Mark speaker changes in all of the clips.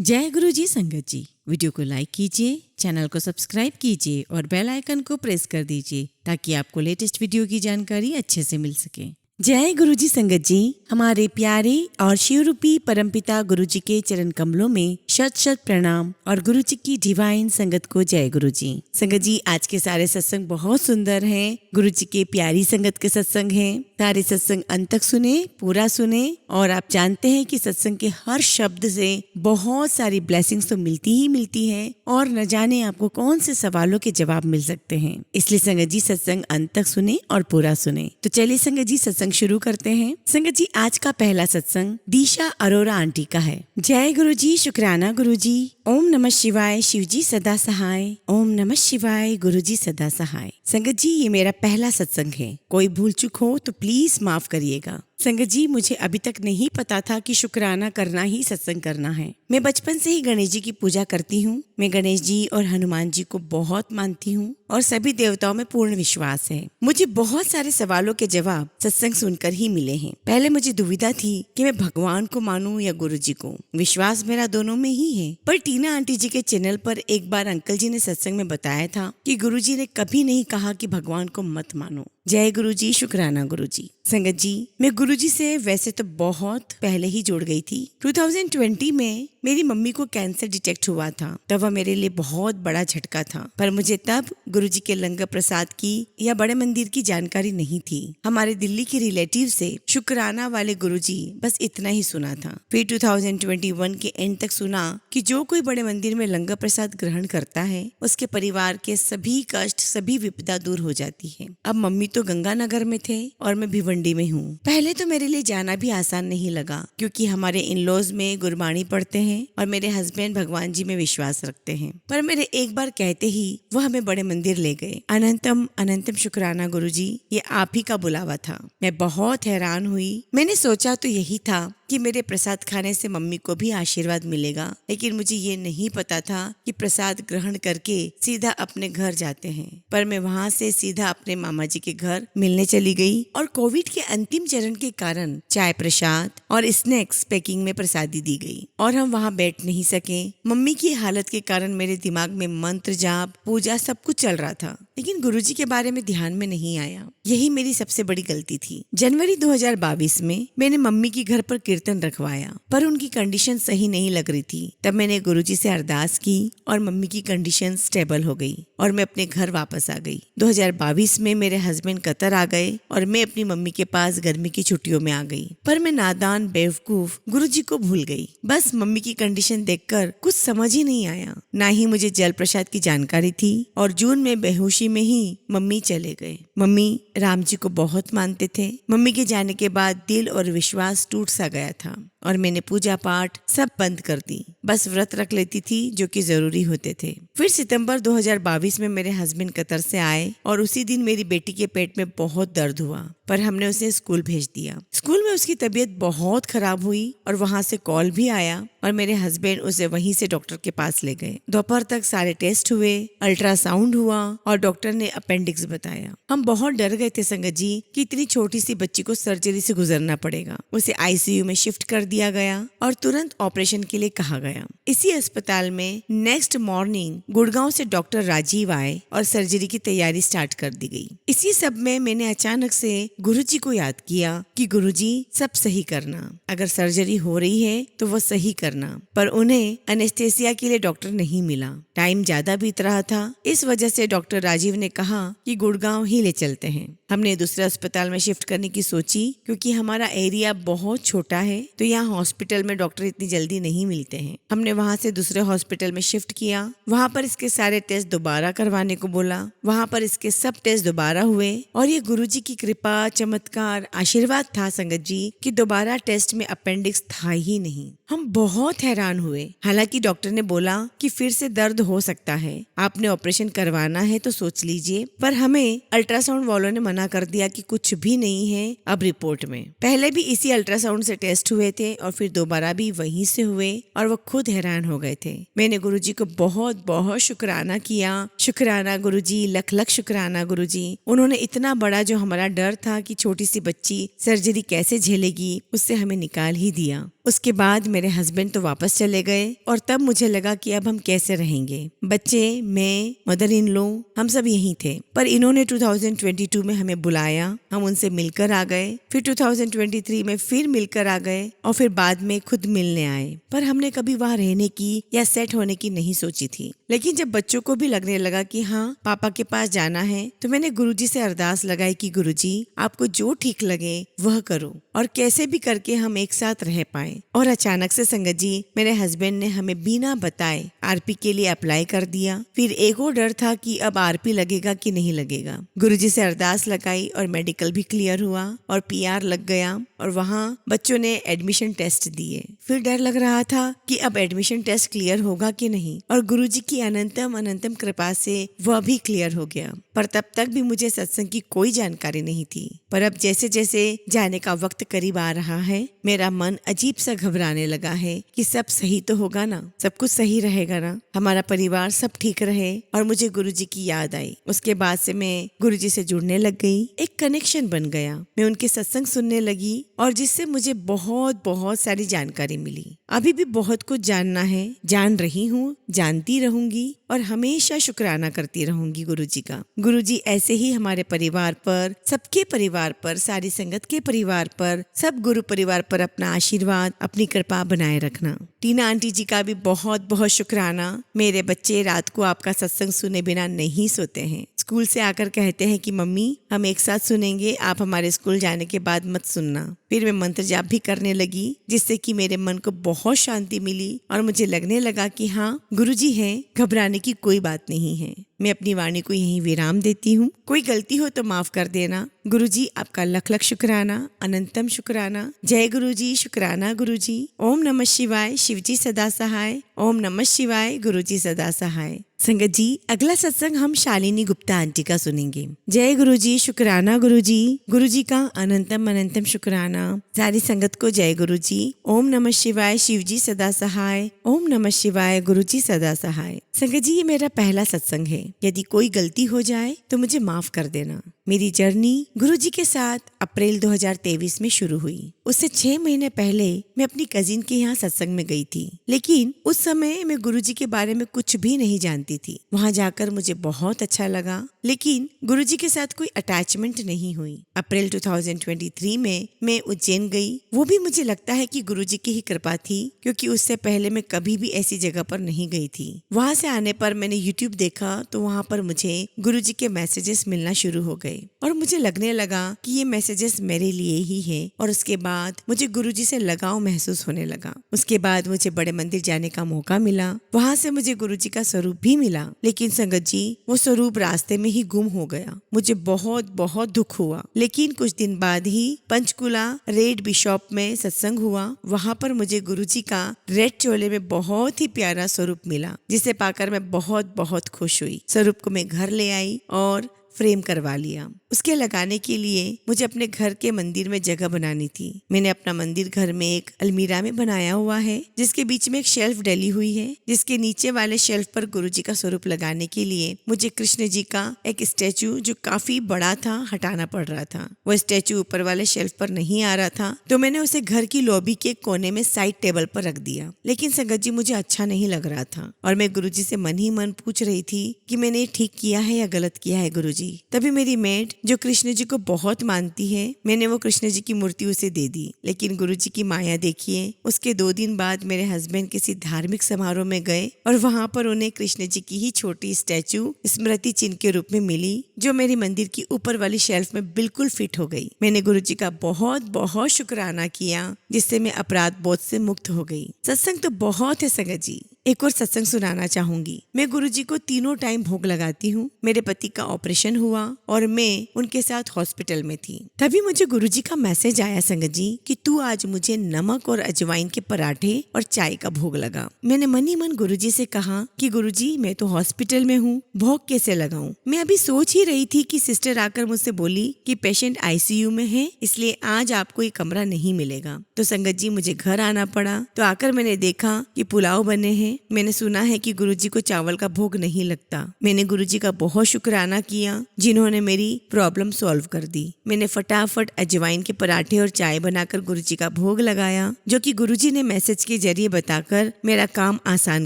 Speaker 1: जय गुरु जी संगत जी, वीडियो को लाइक कीजिए, चैनल को सब्सक्राइब कीजिए और बेल आइकन को प्रेस कर दीजिए ताकि आपको लेटेस्ट वीडियो की जानकारी अच्छे से मिल सके। जय गुरु जी संगत जी, हमारे प्यारे और शिवरूपी परमपिता गुरु जी के चरण कमलों में शत शत प्रणाम और गुरु जी की डिवाइन संगत को जय गुरु जी। संगत जी, आज के सारे सत्संग बहुत सुंदर हैं। गुरु जी के प्यारी संगत के सत्संग हैं। सारे सत्संग अंत तक सुने, पूरा सुने। और आप जानते हैं कि सत्संग के हर शब्द से बहुत सारी ब्लेसिंग्स तो मिलती ही मिलती है और न जाने आपको कौन से सवालों के जवाब मिल सकते हैं। इसलिए संगत जी सत्संग अंत तक सुने और पूरा सुने। तो चलिए संगत जी सत्संग शुरू करते हैं। संगत जी, आज का पहला सत्संग दिशा अरोरा आंटी का है। जय गुरु जी, शुक्राना गुरु जी। ओम नमः शिवाय, शिव जी सदा सहाय। ओम नमः शिवाय, गुरु जी सदा सहाय। संगत जी, ये मेरा पहला सत्संग है। कोई भूल चूक हो तो प्लीज माफ करिएगा। संगत जी, मुझे अभी तक नहीं पता था कि शुक्राना करना ही सत्संग करना है। मैं बचपन से ही गणेश जी की पूजा करती हूँ। मैं गणेश जी और हनुमान जी को बहुत मानती हूँ और सभी देवताओं में पूर्ण विश्वास है। मुझे बहुत सारे सवालों के जवाब सत्संग सुनकर ही मिले हैं। पहले मुझे दुविधा थी कि मैं भगवान को मानूं या गुरु जी को। विश्वास मेरा दोनों में ही है। पर टीना आंटी जी के चैनल पर एक बार अंकल जी ने सत्संग में बताया था कि गुरु जी ने कभी नहीं कहा कि भगवान को मत मानो। जय गुरु जी, शुक्राना गुरु जी। संगत जी, मैं गुरु जी से वैसे तो बहुत पहले ही जुड़ गई थी। 2020 में मेरी मम्मी को कैंसर डिटेक्ट हुआ था। तब वह मेरे लिए बहुत बड़ा झटका था। पर मुझे तब गुरु जी के लंगर प्रसाद की या बड़े मंदिर की जानकारी नहीं थी। हमारे दिल्ली के रिलेटिव से शुक्राना वाले गुरु जी, बस इतना ही सुना था। फिर 2021 के एंड तक सुना कि जो कोई बड़े मंदिर में लंगर प्रसाद ग्रहण करता है उसके परिवार के सभी कष्ट, सभी विपदा दूर हो जाती है। अब मम्मी तो गंगानगर में थे और मैं भिवंडी में हूँ। पहले तो मेरे लिए जाना भी आसान नहीं लगा क्योंकि हमारे इन लॉज में गुरबाणी पढ़ते हैं और मेरे हस्बैंड भगवान जी में विश्वास रखते हैं। पर मेरे एक बार कहते ही वह हमें बड़े मंदिर ले गए। अनंतम अनंतम शुक्राना गुरु जी, ये आप ही का बुलावा था। मैं बहुत हैरान हुई। मैंने सोचा तो यही था कि मेरे प्रसाद खाने से मम्मी को भी आशीर्वाद मिलेगा, लेकिन मुझे ये नहीं पता था कि प्रसाद ग्रहण करके सीधा अपने घर जाते हैं। पर मैं वहाँ से सीधा अपने मामा जी के घर मिलने चली गई और कोविड के अंतिम चरण के कारण चाय प्रसाद और स्नैक्स पैकिंग में प्रसादी दी गई और हम वहाँ बैठ नहीं सके। मम्मी की हालत के कारण मेरे दिमाग में मंत्र जाप, पूजा सब कुछ चल रहा था, लेकिन गुरुजी के बारे में ध्यान में नहीं आया। यही मेरी सबसे बड़ी गलती थी। जनवरी 2022 में मैंने मम्मी की घर पर कीर्तन रखवाया, पर उनकी कंडीशन सही नहीं लग रही थी। तब मैंने गुरुजी से अरदास की और मम्मी की कंडीशन स्टेबल हो गई और मैं अपने घर वापस आ गई। 2022 में मेरे हस्बैंड कतर आ गए और मैं अपनी मम्मी के पास गर्मी की छुट्टियों में आ गई। पर मैं नादान बेवकूफ गुरुजी को भूल गई। बस मम्मी की कंडीशन देखकर कुछ समझ ही नहीं आया। ना ही मुझे जल प्रसाद की जानकारी थी और जून में बेहोशी में ही मम्मी चले गए। मम्मी राम जी को बहुत मानते थे। मम्मी के जाने के बाद दिल और विश्वास टूट सा गया था और मैंने पूजा पाठ सब बंद कर दी। बस व्रत रख लेती थी जो कि जरूरी होते थे। फिर सितंबर 2022 में मेरे हस्बैंड कतर से आए और उसी दिन मेरी बेटी के पेट में बहुत दर्द हुआ, पर हमने उसे स्कूल भेज दिया। स्कूल में उसकी तबीयत बहुत खराब हुई और वहाँ से कॉल भी आया और मेरे हस्बैंड उसे वहीं से डॉक्टर के पास ले गए। दोपहर तक सारे टेस्ट हुए, अल्ट्रासाउंड हुआ और डॉक्टर ने अपेंडिक्स बताया। हम बहुत डर गए थे संगत जी कि इतनी छोटी सी बच्ची को सर्जरी से गुजरना पड़ेगा। उसे आईसीयू में शिफ्ट कर दिया गया और तुरंत ऑपरेशन के लिए कहा गया। इसी अस्पताल में नेक्स्ट मॉर्निंग गुड़गांव से डॉक्टर राजीव आए और सर्जरी की तैयारी स्टार्ट कर दी गई। इसी सब में मैंने अचानक से गुरुजी को याद किया कि गुरुजी सब सही करना, अगर सर्जरी हो रही है तो वो सही करना। पर उन्हें एनेस्थेसिया के लिए डॉक्टर नहीं मिला। टाइम ज्यादा बीत रहा था। इस वजह से डॉक्टर राजीव ने कहा कि गुड़गांव ही ले चलते हैं। हमने दूसरे अस्पताल में शिफ्ट करने की सोची क्योंकि हमारा एरिया बहुत छोटा है तो यहाँ हॉस्पिटल में डॉक्टर इतनी जल्दी नहीं मिलते हैं। हमने वहाँ से दूसरे हॉस्पिटल में शिफ्ट किया। वहाँ पर इसके सारे टेस्ट दोबारा करवाने को बोला। वहाँ पर इसके सब टेस्ट दोबारा हुए और ये गुरुजी की कृपा, चमत्कार, आशीर्वाद था संगत जी कि दोबारा टेस्ट में अपेंडिक्स था ही नहीं। हम बहुत हैरान हुए। हालांकि डॉक्टर ने बोला कि फिर से दर्द हो सकता है, आपने ऑपरेशन करवाना है तो सोच लीजिए। पर हमें अल्ट्रासाउंड वालों ने मना कर दिया कि कुछ भी नहीं है अब रिपोर्ट में। पहले भी इसी अल्ट्रासाउंड से टेस्ट हुए थे और फिर दोबारा भी वहीं से हुए और वो खुद हैरान हो गए थे। मैंने गुरुजी को बहुत बहुत शुक्राना किया। शुक्राना गुरुजी, लख लख शुक्राना गुरुजी। उन्होंने इतना बड़ा जो हमारा डर था कि छोटी सी बच्ची सर्जरी कैसे झेलेगी, उससे हमें निकाल ही दिया। उसके बाद मेरे हस्बैंड तो वापस चले गए और तब मुझे लगा कि अब हम कैसे रहेंगे। बच्चे, मैं, मदर इन लॉ, हम सब यहीं थे। पर इन्होंने 2022 में हमें बुलाया, हम उनसे मिलकर आ गए। फिर 2023 में फिर मिलकर आ गए और फिर बाद में खुद मिलने आए। पर हमने कभी वहाँ रहने की या सेट होने की नहीं सोची थी। लेकिन जब बच्चों को भी लगने लगा कि हाँ पापा के पास जाना है, तो मैंने गुरुजी से अरदास लगाई कि गुरुजी आपको जो ठीक लगे वह करो और कैसे भी करके हम एक साथ रह पाए। और अचानक से संगत जी, मेरे हस्बैंड ने हमें बिना बताए आरपी के लिए अप्लाई कर दिया। फिर एक और डर था कि अब आरपी लगेगा कि नहीं लगेगा। गुरुजी से अरदास लगाई और मेडिकल भी क्लियर हुआ और पीआर लग गया और वहाँ बच्चों ने एडमिशन टेस्ट दिए। फिर डर लग रहा था कि अब एडमिशन टेस्ट क्लियर होगा कि नहीं, और गुरुजी की अनंतम अनंतम कृपा से वह भी क्लियर हो गया। पर तब तक भी मुझे सत्संग की कोई जानकारी नहीं थी। पर अब जैसे जैसे जाने का वक्त करीब आ रहा है, मेरा मन अजीब सा घबराने लगा है कि सब सही तो होगा ना, सब कुछ सही रहेगा ना, हमारा परिवार सब ठीक रहे। और मुझे गुरुजी की याद आई। उसके बाद से मैं गुरुजी से जुड़ने लग गई, एक कनेक्शन बन गया। मैं उनके सत्संग सुनने लगी और जिससे मुझे बहुत बहुत सारी जानकारी मिली। अभी भी बहुत कुछ जानना है, जान रही हूँ, जानती रहूंगी और हमेशा शुक्राना करती रहूंगी गुरुजी का। गुरुजी ऐसे ही हमारे परिवार पर, सबके परिवार पर, सारी संगत के परिवार पर, सब गुरु परिवार पर अपना आशीर्वाद, अपनी कृपा बनाए रखना। टीना आंटी जी का भी बहुत बहुत शुक्राना। मेरे बच्चे रात को आपका सत्संग सुने बिना नहीं सोते हैं। स्कूल से आकर कहते हैं कि मम्मी हम एक साथ सुनेंगे, आप हमारे स्कूल जाने के बाद मत सुनना। फिर मैं मंत्र जाप भी करने लगी, जिससे कि मेरे मन को बहुत शांति मिली और मुझे लगने लगा कि हाँ गुरुजी हैं, घबराने की कोई बात नहीं है। मैं अपनी वाणी को यहीं विराम देती हूँ। कोई गलती हो तो माफ कर देना। गुरुजी आपका लख लख शुक्राना, अनंतम शुक्राना। जय गुरुजी, शुक्राना गुरुजी। ओम नमः शिवाय, शिवजी सदा सहाय। ओम नमः शिवाय, गुरुजी सदा सहाय। संगत जी, अगला सत्संग हम शालिनी गुप्ता आंटी का सुनेंगे। जय गुरुजी, शुक्राना गुरुजी। गुरुजी का अनंतम अनंतम शुक्राना। सारी संगत को जय गुरुजी। ओम नमः शिवाय, शिवजी सदा सहाय। ओम नमः शिवाय, गुरुजी सदा सहाय। संगत जी, ये मेरा पहला सत्संग है। यदि कोई गलती हो जाए तो मुझे माफ कर देना। मेरी जर्नी गुरुजी के साथ अप्रैल 2023 में शुरू हुई। उससे 6 महीने पहले मैं अपनी कजिन के यहाँ सत्संग में गई थी, लेकिन उस समय मैं गुरुजी के बारे में कुछ भी नहीं जानती थी। वहाँ जाकर मुझे बहुत अच्छा लगा, लेकिन गुरुजी के साथ कोई अटैचमेंट नहीं हुई। अप्रैल 2023 में मैं उज्जैन गई। वो भी मुझे लगता है कि गुरुजी की ही कृपा थी, क्योंकि उससे पहले मैं कभी भी ऐसी जगह पर नहीं गई थी। वहाँ से आने पर मैंने यूट्यूब देखा तो वहाँ पर मुझे गुरुजी के मैसेजेस मिलना शुरू हो गए और मुझे लगने लगा कि ये मैसेजेस मेरे लिए ही है। और उसके बाद मुझे गुरुजी से लगाव महसूस होने लगा। उसके बाद मुझे बड़े मंदिर जाने का मौका मिला। वहाँ से मुझे गुरुजी का स्वरूप भी मिला, लेकिन संगत जी वो स्वरूप रास्ते में ही गुम हो गया। मुझे बहुत बहुत दुख हुआ। लेकिन कुछ दिन बाद ही पंचकुला रेड बिशॉप में सत्संग हुआ। वहाँ पर मुझे गुरुजी का रेड चोले में बहुत ही प्यारा स्वरूप मिला, जिसे पाकर मैं बहुत बहुत खुश हुई। स्वरूप को मैं घर ले आई और फ्रेम करवा लिया। उसके लगाने के लिए मुझे अपने घर के मंदिर में जगह बनानी थी। मैंने अपना मंदिर घर में एक अलमीरा में बनाया हुआ है, जिसके बीच में एक शेल्फ डली हुई है, जिसके नीचे वाले शेल्फ पर गुरुजी का स्वरूप लगाने के लिए मुझे कृष्ण जी का एक स्टैचू जो काफी बड़ा था हटाना पड़ रहा था। वो स्टैचू ऊपर वाले शेल्फ पर नहीं आ रहा था, तो मैंने उसे घर की लॉबी के कोने में साइड टेबल पर रख दिया। लेकिन संगत जी मुझे अच्छा नहीं लग रहा था और मैं गुरुजी से मन ही मन पूछ रही थी कि मैंने ठीक किया है या गलत किया है गुरुजी। तभी मेरी मेड जो कृष्ण जी को बहुत मानती है, मैंने वो कृष्ण जी की मूर्ति उसे दे दी। लेकिन गुरुजी की माया देखिए, उसके 2 दिन बाद मेरे हस्बैंड किसी धार्मिक समारोह में गए और वहाँ पर उन्हें कृष्ण जी की ही छोटी स्टैचू स्मृति चिन्ह के रूप में मिली, जो मेरी मंदिर की ऊपर वाली शेल्फ में बिल्कुल फिट हो गई। मैंने गुरुजी का बहुत बहुत शुक्राना किया, जिससे मैं अपराध बोध से मुक्त हो गई। सत्संग तो बहुत है संगत जी। एक और सत्संग सुनाना चाहूंगी। मैं गुरुजी को 3 टाइम भोग लगाती हूँ। मेरे पति का ऑपरेशन हुआ और मैं उनके साथ हॉस्पिटल में थी। तभी मुझे गुरुजी का मैसेज आया संगत जी कि तू आज मुझे नमक और अजवाइन के पराठे और चाय का भोग लगा। मैंने मन ही मन गुरुजी से कहा कि गुरुजी मैं तो हॉस्पिटल में हूँ, भोग कैसे लगाऊं? मैं अभी सोच ही रही थी कि सिस्टर आकर मुझसे बोली कि पेशेंट आईसीयू में है, इसलिए आज आपको ये कमरा नहीं मिलेगा। तो संगत जी मुझे घर आना पड़ा। तो आकर मैंने देखा कि पुलाव बने हैं, में मैंने सुना है कि गुरुजी को चावल का भोग नहीं लगता। मैंने गुरुजी का बहुत शुक्राना किया जिन्होंने मेरी प्रॉब्लम सॉल्व कर दी। मैंने फटाफट अजवाइन के पराठे और चाय बनाकर गुरुजी का भोग लगाया, जो कि गुरुजी ने मैसेज के जरिए बताकर मेरा काम आसान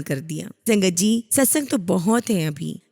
Speaker 1: कर दिया। संगत जी, सत्संग तो बहुत है।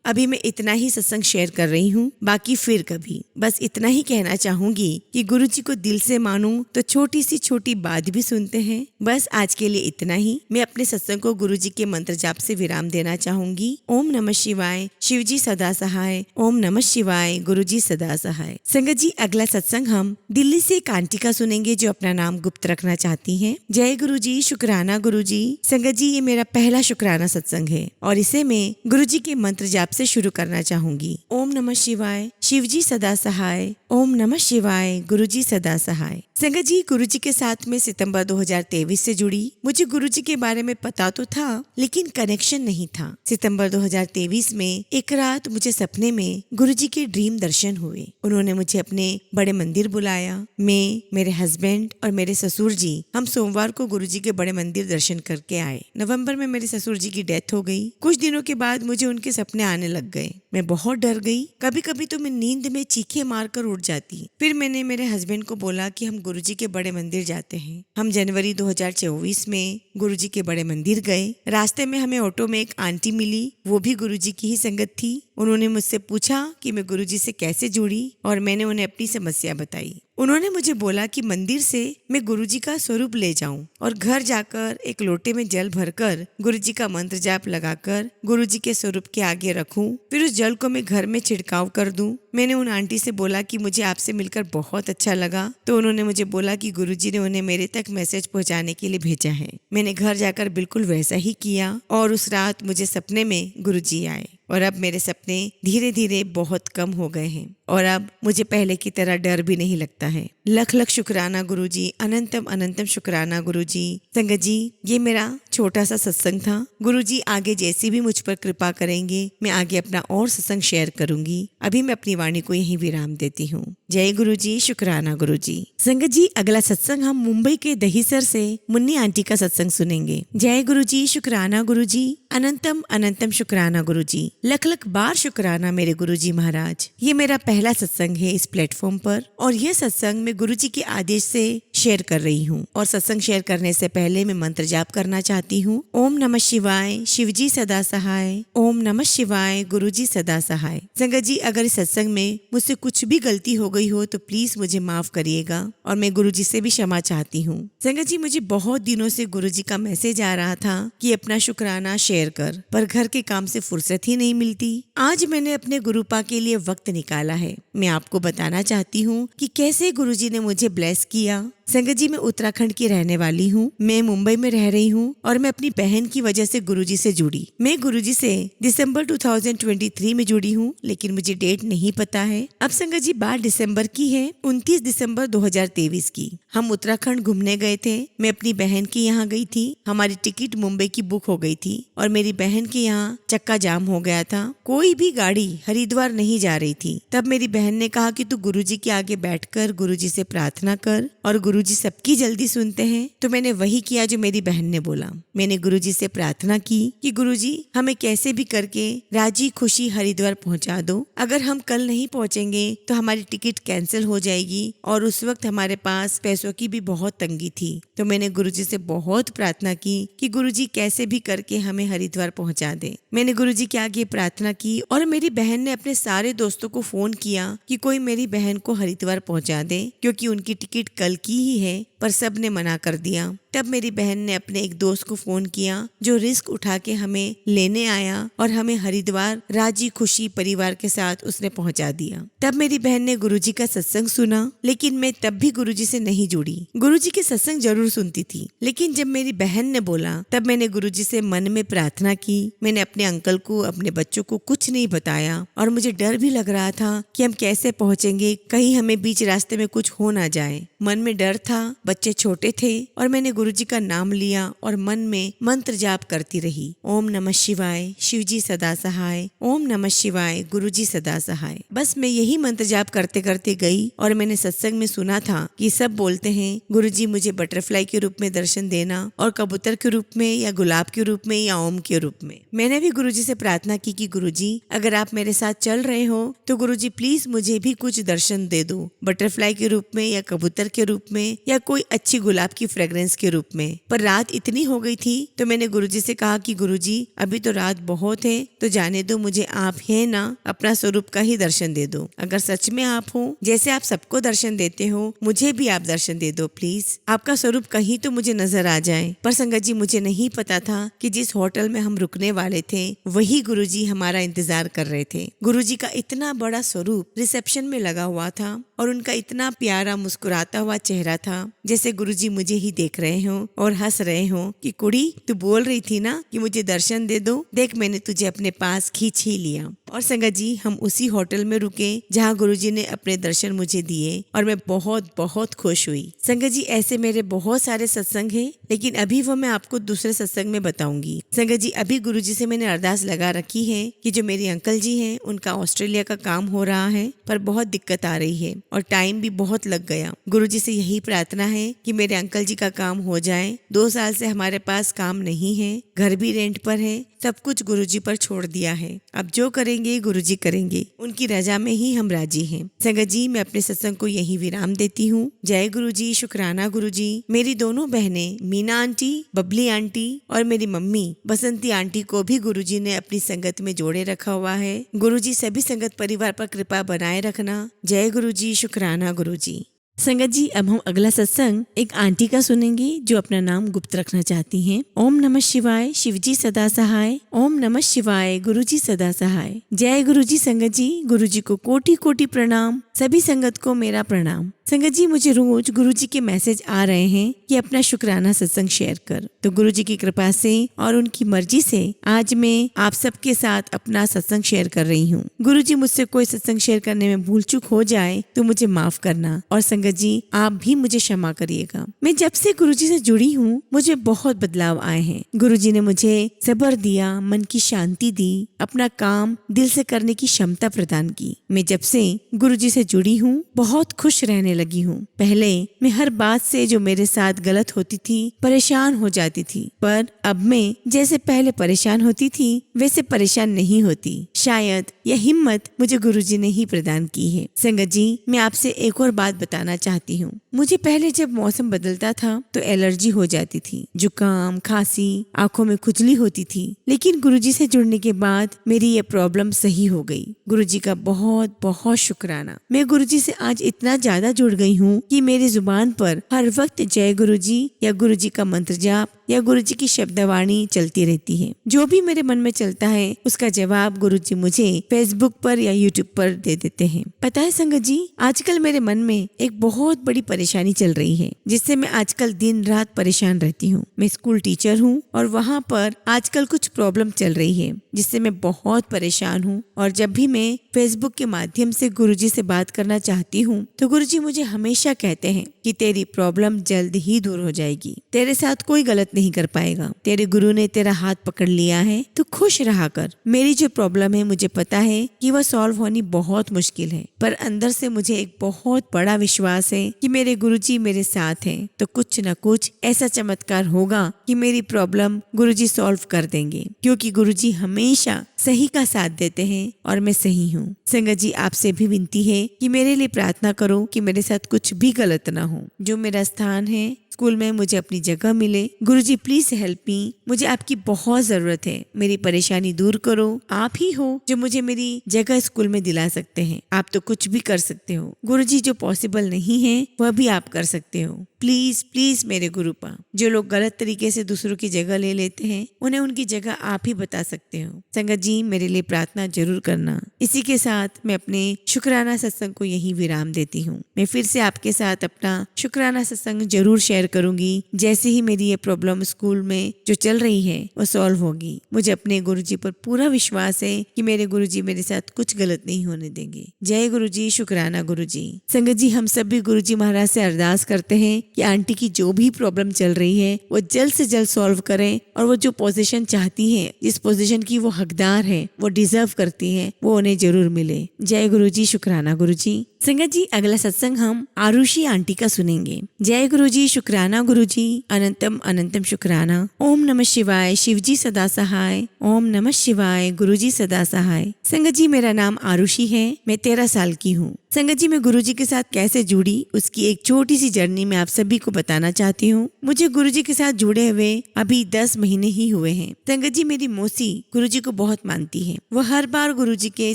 Speaker 1: अभी मैं इतना ही सत्संग शेयर कर रही हूँ, बाकी फिर कभी। बस इतना ही कहना चाहूंगी कि गुरुजी को दिल से मानूं तो छोटी सी छोटी बात भी सुनते हैं। बस आज के लिए इतना ही। मैं अपने सत्संग को गुरुजी के मंत्र जाप से विराम देना चाहूंगी। ओम नमः शिवाय, शिवजी सदा सहाय। ओम नमः शिवाय, गुरुजी सदा सहाय। संगत जी, अगला सत्संग हम दिल्ली से एक आंटी का सुनेंगे जो अपना नाम गुप्त रखना चाहती है। जय गुरुजी, शुक्राना गुरुजी। संगत जी, ये मेरा पहला शुक्राना सत्संग है और इसे मैं गुरुजी के मंत्र जाप से शुरू करना चाहूंगी। ओम नमः शिवाय, शिवजी सदा सहाय। ओम नमः शिवाय, गुरुजी सदा सहाय। संगत जी, गुरुजी के साथ में सितंबर 2023 से जुड़ी। मुझे गुरुजी के बारे में पता तो था, लेकिन कनेक्शन नहीं था। सितंबर 2023 में एक रात मुझे सपने में गुरुजी के ड्रीम दर्शन हुए। उन्होंने मुझे अपने बड़े मंदिर बुलाया। मैं, मेरे हस्बैंड और मेरे ससुर जी हम सोमवार को गुरुजी के बड़े मंदिर दर्शन करके आए। नवंबर में मेरे ससुर जी की डेथ हो गई। कुछ दिनों के बाद मुझे उनके सपने आने लग गए। मैं बहुत डर गई। कभी कभी तो मैं नींद में चीखे मारकर उठ जाती। फिर मैंने मेरे हस्बैंड को बोला कि हम गुरुजी के बड़े मंदिर जाते हैं। हम जनवरी 2024 में गुरुजी के बड़े मंदिर गए। रास्ते में हमें ऑटो में एक आंटी मिली, वो भी गुरुजी की ही संगत थी। उन्होंने मुझसे पूछा कि मैं गुरुजी से कैसे जुड़ी और मैंने उन्हें अपनी समस्या बताई। उन्होंने मुझे बोला कि मंदिर से मैं गुरुजी का स्वरूप ले जाऊं और घर जाकर एक लोटे में जल भरकर गुरुजी का मंत्र जाप लगाकर गुरुजी के स्वरूप के आगे रखूं। फिर उस जल को मैं घर में छिड़काव कर दूं। मैंने उन आंटी से बोला कि मुझे आपसे मिलकर बहुत अच्छा लगा। तो उन्होंने मुझे बोला कि गुरुजी ने उन्हें मेरे तक मैसेज पहुंचाने के लिए भेजा है। मैंने घर जाकर बिल्कुल वैसा ही किया और उस रात मुझे सपने में गुरुजी आए और अब मेरे सपने धीरे धीरे बहुत कम हो गए हैं और अब मुझे पहले की तरह डर भी नहीं लगता है। लख लख शुक्राना गुरुजी, अनंतम अनंतम शुक्राना गुरुजी। संगत जी, ये मेरा छोटा सा सत्संग था। गुरुजी आगे जैसी भी मुझ पर कृपा करेंगे, मैं आगे अपना और सत्संग शेयर करूंगी। अभी मैं अपनी वाणी को यहीं विराम देती हूँ। जय गुरुजी, शुक्राना गुरुजी। संगत जी, अगला सत्संग हम मुंबई के दहीसर से मुन्नी आंटी का सत्संग सुनेंगे। जय गुरुजी, शुक्राना गुरुजी, अनंतम अनंतम शुक्राना गुरुजी। लख लख बार शुक्राना मेरे गुरुजी महाराज। ये मेरा पहला सत्संग है इस प्लेटफॉर्म पर और यह सत्संग मैं गुरुजी के आदेश से शेयर कर रही हूँ। और सत्संग शेयर करने से पहले मैं मंत्र जाप करना चाहती हूँ। ओम नमः शिवाय, शिवजी सदा सहाय। ओम नमः शिवाय, गुरुजी सदा सहाय। संगत जी, अगर इस सत्संग में मुझसे कुछ भी गलती हो गई हो तो प्लीज मुझे माफ करिएगा और मैं गुरुजी से भी क्षमा चाहती हूँ। संगत जी, मुझे बहुत दिनों से गुरुजी का मैसेज आ रहा था कि अपना शुक्राना शेयर कर, पर घर के काम से फुर्सत ही नहीं मिलती। आज मैंने अपने गुरुपा के लिए वक्त निकाला है। मैं आपको बताना चाहती हूँ कि कैसे गुरुजी ने मुझे ब्लेस किया। संगत जी, मैं उत्तराखंड की रहने वाली हूँ। मैं मुंबई में रह रही हूँ और मैं अपनी बहन की वजह से गुरुजी से जुड़ी। मैं गुरुजी से दिसंबर 2023 में जुड़ी हूँ, लेकिन मुझे डेट नहीं पता है। अब संगत जी, बात दिसंबर की है, 29 दिसंबर 2023 की। हम उत्तराखंड घूमने गए थे। मैं अपनी बहन के यहाँ गई थी। हमारी टिकट मुंबई की बुक हो गई थी और मेरी बहन के यहाँ चक्का जाम हो गया था। कोई भी गाड़ी हरिद्वार नहीं जा रही थी। तब मेरी बहन ने कहा कि तू गुरुजी के आगे बैठकर गुरुजी से प्रार्थना कर और गुरुजी सबकी जल्दी सुनते हैं। तो मैंने वही किया जो मेरी बहन ने बोला। मैंने गुरुजी से प्रार्थना की कि गुरुजी हमें कैसे भी करके राजी खुशी हरिद्वार पहुंचा दो। अगर हम कल नहीं पहुंचेंगे तो हमारी टिकट कैंसिल हो जाएगी और उस वक्त हमारे पास पैसों की भी बहुत तंगी थी। तो मैंने गुरुजी से बहुत प्रार्थना की कि गुरुजी कैसे भी करके हमें हरिद्वार पहुंचा दे। मैंने गुरुजी के आगे प्रार्थना की और मेरी बहन ने अपने सारे दोस्तों को फोन किया कि कोई मेरी बहन को हरिद्वार पहुंचा दे, क्योंकि उनकी टिकट कल की ही है। पर सबने मना कर दिया। तब मेरी बहन ने अपने एक दोस्त को फोन किया जो रिस्क उठा के हमें लेने आया और हमें हरिद्वार राजी खुशी परिवार के साथ उसने पहुंचा दिया। तब मेरी बहन ने गुरुजी का सत्संग सुना, लेकिन मैं तब भी गुरुजी से नहीं जुड़ी। गुरुजी के सत्संग जरूर सुनती थी, लेकिन जब मेरी बहन ने बोला तब मैंने गुरुजी से मन में प्रार्थना की। मैंने अपने अंकल को, अपने बच्चों को कुछ नहीं बताया और मुझे डर भी लग रहा था कि हम कैसे पहुंचेंगे, कहीं हमें बीच रास्ते में कुछ हो ना जाए। मन में डर था, बच्चे छोटे थे और मैंने गुरुजी का नाम लिया और मन में मंत्र जाप करती रही। ओम नमः शिवाय, शिवजी सदा सहाय, ओम नमः शिवाय, गुरुजी सदा सहाय। बस मैं यही मंत्र जाप करते करते गई और मैंने सत्संग में सुना था कि सब बोलते हैं गुरुजी मुझे बटरफ्लाई के रूप में दर्शन देना और कबूतर के रूप में या गुलाब के रूप में या ओम के रूप में। मैंने भी गुरुजी से प्रार्थना की कि गुरुजी अगर आप मेरे साथ चल रहे हो तो गुरुजी प्लीज मुझे भी कुछ दर्शन दे दो, बटरफ्लाई के रूप में या कबूतर के रूप में या कोई अच्छी गुलाब की फ्रेग्रेंस के रूप में। पर रात इतनी हो गई थी तो मैंने गुरुजी से कहा कि गुरुजी अभी तो रात बहुत है, तो जाने दो, मुझे आप है ना, अपना स्वरूप का ही दर्शन दे दो। अगर सच में आप हो, जैसे आप सबको दर्शन देते हो, मुझे भी आप दर्शन दे दो प्लीज। आपका स्वरूप कहीं तो मुझे नजर आ जाए। पर संगत जी मुझे नहीं पता था कि जिस होटल में हम रुकने वाले थे वही गुरुजी हमारा इंतजार कर रहे थे। गुरुजी का इतना बड़ा स्वरूप रिसेप्शन में लगा हुआ था और उनका इतना प्यारा मुस्कुराता हुआ चेहरा था जैसे गुरुजी मुझे ही देख रहे हो और हंस रहे हो कि कुड़ी तू बोल रही थी ना कि मुझे दर्शन दे दो, देख मैंने तुझे अपने पास खींच ही लिया। और संगत जी हम उसी होटल में रुके जहाँ गुरुजी ने अपने दर्शन मुझे दिए और मैं बहुत बहुत खुश हुई। संगत जी ऐसे मेरे बहुत सारे सत्संग हैं, लेकिन अभी वो मैं आपको दूसरे सत्संग में बताऊंगी। संगत जी अभी गुरुजी से मैंने अरदास लगा रखी है कि जो मेरे अंकल जी हैं उनका ऑस्ट्रेलिया का काम हो रहा है पर बहुत दिक्कत आ रही है और टाइम भी बहुत लग गया। गुरुजी से यही प्रार्थना है कि मेरे अंकल जी का काम हो जाए। 2 साल से हमारे पास काम नहीं है, घर भी रेंट पर है, सब कुछ गुरुजी पर छोड़ दिया है। अब जो करेंगे गुरुजी करेंगे, उनकी रजा में ही हम राजी हैं। संगत जी मैं अपने सत्संग को यही विराम देती हूँ। जय गुरुजी, शुक्राना गुरुजी। मेरी दोनों बहनें मीना आंटी, बबली आंटी और मेरी मम्मी बसंती आंटी को भी गुरुजी ने अपनी संगत में जोड़े रखा हुआ है। गुरुजी सभी संगत परिवार पर कृपा बनाए रखना। जय गुरुजी, शुक्राना गुरुजी। संगत जी अब हम अगला सत्संग एक आंटी का सुनेंगे जो अपना नाम गुप्त रखना चाहती हैं। ओम नमः शिवाय, शिवजी सदा सहाय, ओम नमः शिवाय, गुरुजी सदा सहाय। जय गुरुजी। संगत जी गुरुजी को कोटि कोटि प्रणाम, सभी संगत को मेरा प्रणाम। संगत जी मुझे रोज गुरुजी के मैसेज आ रहे हैं कि अपना शुक्राना सत्संग शेयर कर, तो गुरुजी की कृपा से और उनकी मर्जी से आज मैं आप सबके साथ अपना सत्संग शेयर कर रही हूँ। गुरुजी मुझसे कोई सत्संग शेयर करने में भूल चूक हो जाए तो मुझे माफ करना और संगत जी आप भी मुझे क्षमा करिएगा। मैं जब से गुरुजी से जुड़ी हूँ मुझे बहुत बदलाव आए हैं। गुरुजी ने मुझे सब्र दिया, मन की शांति दी, अपना काम दिल से करने की क्षमता प्रदान की। मैं जब से गुरुजी से जुड़ी हूँ बहुत खुश रहने लगी हूँ। पहले मैं हर बात से जो मेरे साथ गलत होती थी परेशान हो जाती थी, पर अब मैं जैसे पहले परेशान होती थी वैसे परेशान नहीं होती। शायद यह हिम्मत मुझे गुरुजी ने ही प्रदान की है। संगत जी मैं आपसे एक और बात बताना चाहती हूँ। मुझे पहले जब मौसम बदलता था तो एलर्जी हो जाती थी, जुकाम, खांसी, आंखों में खुजली होती थी, लेकिन गुरुजी से जुड़ने के बाद मेरी ये प्रॉब्लम सही हो गई। गुरुजी का बहुत बहुत शुक्राना। मैं गुरुजी से आज इतना ज्यादा जुड़ गई हूँ कि मेरी जुबान पर हर वक्त जय गुरुजी या गुरुजी का मंत्र जाप या गुरुजी की शब्दवाणी चलती रहती है। जो भी मेरे मन में चलता है उसका जवाब गुरुजी मुझे फेसबुक पर या यूट्यूब पर दे देते हैं। पता है संगत जी आजकल मेरे मन में एक बहुत बड़ी परेशानी चल रही है जिससे मैं आजकल दिन रात परेशान रहती हूँ। मैं स्कूल टीचर हूँ और वहाँ पर आजकल कुछ प्रॉब्लम चल रही है जिससे मैं बहुत परेशान हूँ। और जब भी मैं फेसबुक के माध्यम से गुरुजी से बात करना चाहती हूँ तो गुरुजी मुझे हमेशा कहते हैं कि तेरी प्रॉब्लम जल्द ही दूर हो जाएगी, तेरे साथ कोई गलत नहीं कर पाएगा, तेरे गुरु ने तेरा हाथ पकड़ लिया है, तू खुश रहा कर। मेरी जो प्रॉब्लम है मुझे पता है कि वह सॉल्व होनी बहुत मुश्किल है, पर अंदर से मुझे एक बहुत बड़ा विश्वास है कि मेरे गुरुजी मेरे साथ हैं, तो कुछ न कुछ ऐसा चमत्कार होगा कि मेरी प्रॉब्लम गुरुजी सॉल्व कर देंगे, क्योंकि गुरुजी हमेशा सही का साथ देते हैं और मैं सही हूँ। संगत जी आपसे भी विनती है कि मेरे लिए प्रार्थना करो कि मेरे साथ कुछ भी गलत ना हो। जो मेरा स्थान है स्कूल में मुझे अपनी जगह मिले। गुरुजी प्लीज हेल्प मी, मुझे आपकी बहुत जरूरत है। मेरी परेशानी दूर करो। आप ही हो जो मुझे मेरी जगह स्कूल में दिला सकते हैं। आप तो कुछ भी कर सकते हो गुरुजी, जो पॉसिबल नहीं है वह भी आप कर सकते हो। प्लीज प्लीज मेरे गुरुपा, जो लोग गलत तरीके से दूसरों की जगह ले लेते हैं उन्हें उनकी जगह आप ही बता सकते हो। संगत जी मेरे लिए प्रार्थना जरूर करना। इसी के साथ मैं अपने शुक्राना सत्संग को यही विराम देती हूँ। मैं फिर से आपके साथ अपना शुक्राना सत्संग जरूर शेयर शेयर करूंगी जैसे ही मेरी ये प्रॉब्लम स्कूल में जो चल रही है वो सॉल्व होगी। मुझे अपने गुरुजी पर पूरा विश्वास है कि मेरे गुरुजी मेरे साथ कुछ गलत नहीं होने देंगे। जय गुरुजी, शुक्राना गुरुजी। संगत जी, हम सब भी गुरुजी महाराज से अरदास करते हैं कि आंटी की जो भी प्रॉब्लम चल रही है वो जल्द से जल्द सॉल्व करें और वो जो पोजीशन चाहती है, जिस पोजीशन की वो हकदार है, वो डिजर्व करती है, वो उन्हें जरूर मिले। जय गुरुजी, शुक्राना गुरुजी। संगत जी, अगला सत्संग हम आरुषि आंटी का सुनेंगे। जय गुरुजी, शुक्राना गुरुजी। अनंतम अनंतम शुक्राना। ओम नमः शिवाय, शिवजी सदा सहाय। ओम नमः शिवाय, गुरुजी सदा सहाय। संगत जी, मेरा नाम आरुषि है, मैं 13 साल की हूँ। संगत जी, मैं गुरुजी के साथ कैसे जुड़ी उसकी एक छोटी सी जर्नी मैं आप सभी को बताना चाहती हूँ। मुझे गुरुजी के साथ जुड़े हुए अभी 10 महीने ही हुए हैं। संगत जी, मेरी मौसी गुरुजी को बहुत मानती है। वो हर बार गुरुजी के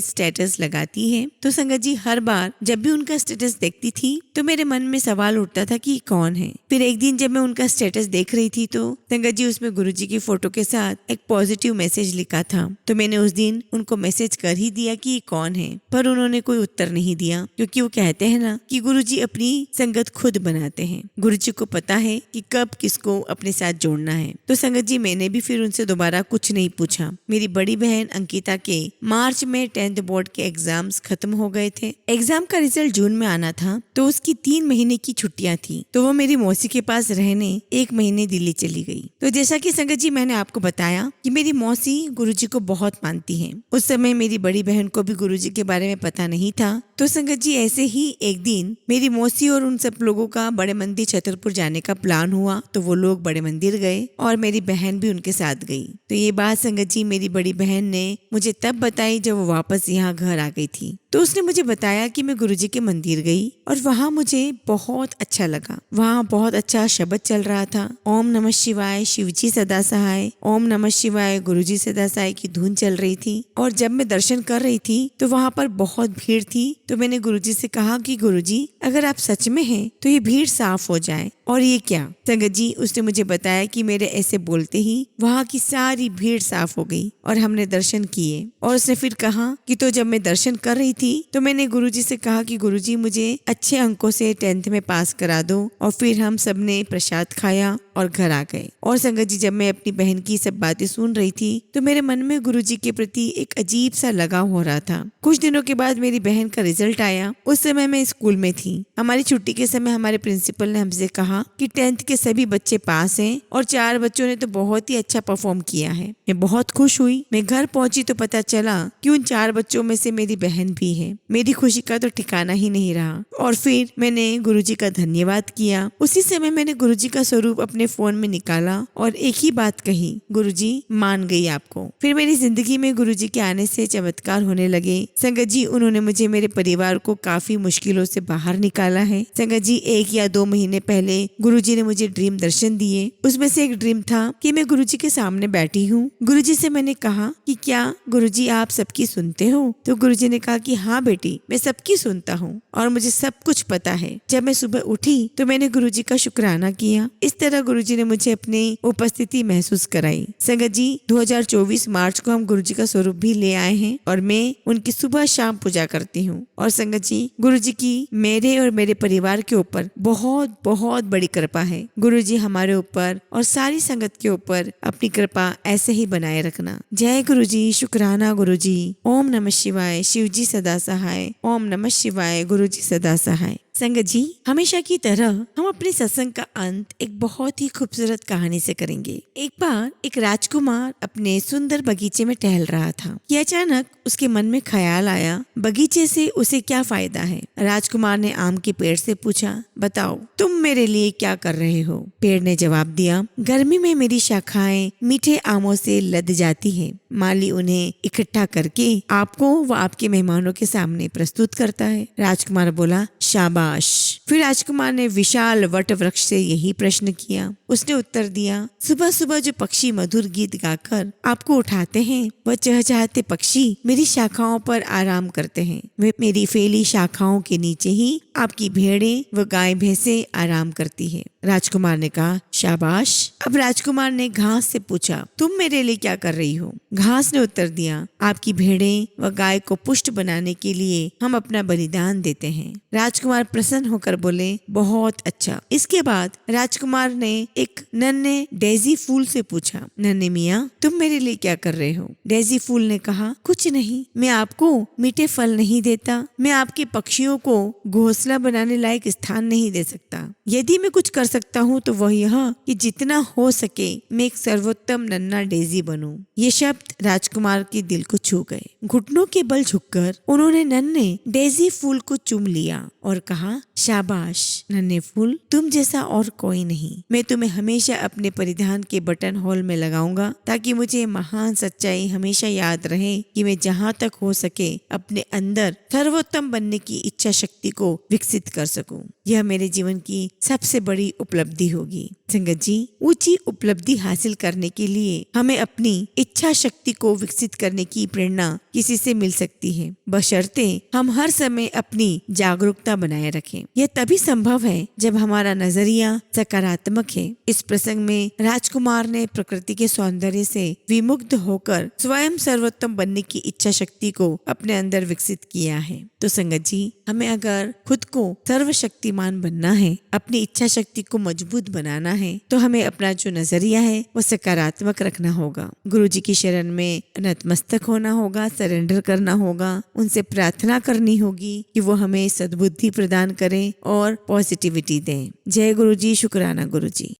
Speaker 1: स्टेटस लगाती है, तो संगत जी हर बार जब भी उनका स्टेटस देखती थी तो मेरे मन में सवाल उठता था कि कौन है। फिर एक दिन जब मैं उनका स्टेटस देख रही थी तो संगत जी उसमें गुरुजी की फोटो के साथ एक पॉजिटिव मैसेज लिखा था। तो मैंने उस दिन उनको मैसेज कर ही दिया कि ये कौन है, पर उन्होंने कोई उत्तर नहीं दिया, क्योंकि वो कहते हैं ना कि गुरुजी अपनी संगत खुद बनाते हैं। गुरुजी को पता है कि कब किसको अपने साथ जोड़ना है। तो संगत जी, मैंने भी फिर उनसे दोबारा कुछ नहीं पूछा। मेरी बड़ी बहन अंकिता के मार्च में 10th बोर्ड के एग्जाम्स खत्म हो गए थे। एग्जाम का रिजल्ट जून में आना था, तो उसकी 3 महीने की छुट्टियां थी, तो वो मेरी मौसी के पास रहने 1 महीने दिल्ली चली गई। तो जैसा कि संगत जी मैंने आपको बताया कि मेरी मौसी गुरुजी को बहुत मानती है। उस समय मेरी बड़ी बहन को भी गुरुजी के बारे में पता नहीं था। तो संगत जी ऐसे ही एक दिन मेरी मौसी और उन सब लोगों का बड़े मंदिर छतरपुर जाने का प्लान हुआ, तो वो लोग बड़े मंदिर गए और मेरी बहन भी उनके साथ गई। तो ये बात संगत जी मेरी बड़ी बहन ने मुझे तब बताई जब वो वापस यहाँ घर आ गई थी। तो उसने मुझे बताया कि मैं गुरुजी के मंदिर गई और वहाँ मुझे बहुत अच्छा लगा। वहाँ बहुत अच्छा शब्द चल रहा था। ओम नमः शिवाय, शिवजी सदा सहाय। ओम नमः शिवाय, गुरुजी सदा सहाय की धुन चल रही थी। और जब मैं दर्शन कर रही थी तो वहाँ पर बहुत भीड़ थी। तो मैंने गुरुजी से कहा कि गुरुजी, अगर आप सच में हैं तो ये भीड़ साफ हो जाए। और ये क्या? संगत जी, उसने मुझे बताया कि मेरे ऐसे बोलते ही वहाँ की सारी भीड़ साफ हो गई और हमने दर्शन किए। और उसने फिर कहा कि तो जब मैं दर्शन कर रही थी तो मैंने गुरुजी से कहा कि गुरुजी, मुझे अच्छे अंकों से 10th में पास करा दो। और फिर हम सबने प्रसाद खाया और घर आ गए। और संगत जी, जब मैं अपनी बहन की सब बातें सुन रही थी तो मेरे मन में गुरुजी के प्रति एक अजीब सा लगाव हो रहा था। कुछ दिनों के बाद मेरी बहन का रिजल्ट आया। उस समय मैं स्कूल में थी। हमारी छुट्टी के समय हमारे प्रिंसिपल ने हमसे कहा कि 10th के सभी बच्चे पास हैं और 4 बच्चों ने तो बहुत ही अच्छा परफॉर्म किया है। मैं बहुत खुश हुई। मैं घर पहुंची तो पता चला कि उन 4 बच्चों में से मेरी बहन भी है। मेरी खुशी का तो ठिकाना ही नहीं रहा। और फिर मैंने गुरुजी का धन्यवाद किया। उसी समय मैंने गुरुजी का स्वरूप अपने फोन में निकाला और एक ही बात कही, गुरुजी मान गई आपको। फिर मेरी जिंदगी में गुरुजी के आने से चमत्कार होने लगे। संगत जी, उन्होंने मुझे मेरे परिवार को काफी मुश्किलों से बाहर निकाला है। संगत जी, 1 या 2 महीने पहले गुरुजी ने मुझे ड्रीम दर्शन दिए। उसमें से एक ड्रीम था कि मैं गुरुजी के सामने बैठी हूँ। गुरुजी से मैंने कहा कि क्या गुरुजी आप सबकी सुनते हो? तो गुरुजी ने कहा कि हाँ बेटी, मैं सबकी सुनता हूँ और मुझे सब कुछ पता है। जब मैं सुबह उठी तो मैंने गुरुजी का शुक्राना किया। इस तरह गुरुजी ने मुझे अपनी उपस्थिति महसूस कराई। संगत जी, 2024 मार्च को हम गुरुजी का स्वरूप भी ले आए हैं और मैं उनकी सुबह शाम पूजा करती हूँ। और संगत जी, गुरुजी की मेरे और मेरे परिवार के ऊपर बहुत बहुत बड़ी कृपा है। गुरुजी हमारे ऊपर और सारी संगत के ऊपर अपनी कृपा ऐसे ही बनाए रखना। जय गुरुजी, शुक्राना गुरुजी। ओम नमः शिवाय, शिवजी सदा सहाय। ओम नमः शिवाय, गुरुजी सदा सहाय। संगत जी, हमेशा की तरह हम अपने सत्संग का अंत एक बहुत ही खूबसूरत कहानी से करेंगे। एक बार एक राजकुमार अपने सुंदर बगीचे में टहल रहा था कि अचानक उसके मन में ख्याल आया, बगीचे से उसे क्या फायदा है। राजकुमार ने आम के पेड़ से पूछा, बताओ तुम मेरे लिए क्या कर रहे हो? पेड़ ने जवाब दिया, गर्मी में मेरी शाखाएं मीठे आमों से लद जाती है। माली उन्हें इकट्ठा करके आपको व आपके मेहमानों के सामने प्रस्तुत करता है। राजकुमार बोला, शाबाश। फिर राजकुमार ने विशाल वट वृक्ष से यही प्रश्न किया। उसने उत्तर दिया, सुबह सुबह जो पक्षी मधुर गीत गाकर आपको उठाते हैं, वह चहचहाते पक्षी मेरी शाखाओं पर आराम करते हैं। वे मेरी फैली शाखाओं के नीचे ही आपकी भेड़ें व गाय भैंसे आराम करती है। राजकुमार ने कहा, शाबाश। अब राजकुमार ने घास से पूछा, तुम मेरे लिए क्या कर रही हो? घास ने उत्तर दिया, आपकी भेड़ें व गाय को पुष्ट बनाने के लिए हम अपना बलिदान देते हैं। राजकुमार प्रसन्न होकर बोले, बहुत अच्छा। इसके बाद राजकुमार ने एक नन्हे डेजी फूल से पूछा, नन्हे मियाँ तुम मेरे लिए क्या कर रहे हो? डेजी फूल ने कहा, कुछ नहीं, मैं आपको मीठे फल नहीं देता, मैं आपके पक्षियों को घोंसला बनाने लायक स्थान नहीं दे सकता। यदि मैं कुछ कर सकता हूँ तो वह यह कि जितना हो सके मैं एक सर्वोत्तम नन्हा डेजी बनूं। ये शब्द राजकुमार के दिल को छू गए। घुटनों के बल झुककर उन्होंने नन्हे डेजी फूल को चूम लिया और कहा, शाबाश नन्हे फूल, तुम जैसा और कोई नहीं। मैं तुम्हें हमेशा अपने परिधान के बटन होल में लगाऊंगा ताकि मुझे महान सच्चाई हमेशा याद रहे कि मैं जहाँ तक हो सके अपने अंदर सर्वोत्तम बनने की इच्छा शक्ति को विकसित कर सकूं। यह मेरे जीवन की सबसे बड़ी उपलब्धि होगी। संगत जी, ऊंची उपलब्धि हासिल करने के लिए हमें अपनी इच्छा शक्ति को विकसित करने की प्रेरणा किसी से मिल सकती है, बशर्ते हम हर समय अपनी जागरूकता बनाए रखें। यह तभी संभव है जब हमारा नजरिया सकारात्मक है। इस प्रसंग में राजकुमार ने प्रकृति के सौंदर्य से विमुग्ध होकर स्वयं सर्वोत्तम बनने की इच्छा शक्ति को अपने अंदर विकसित किया है। तो संगत जी, हमें अगर खुद को सर्वशक्तिमान बनना है, अपनी इच्छा शक्ति को मजबूत बनाना है, तो हमें अपना जो नजरिया है वो सकारात्मक रखना होगा। गुरु जी की शरण में नतमस्तक होना होगा, सरेंडर करना होगा, उनसे प्रार्थना करनी होगी कि वो हमें सद्बुद्धि प्रदान करें और पॉजिटिविटी दें। जय गुरु जी, शुक्राना गुरु जी।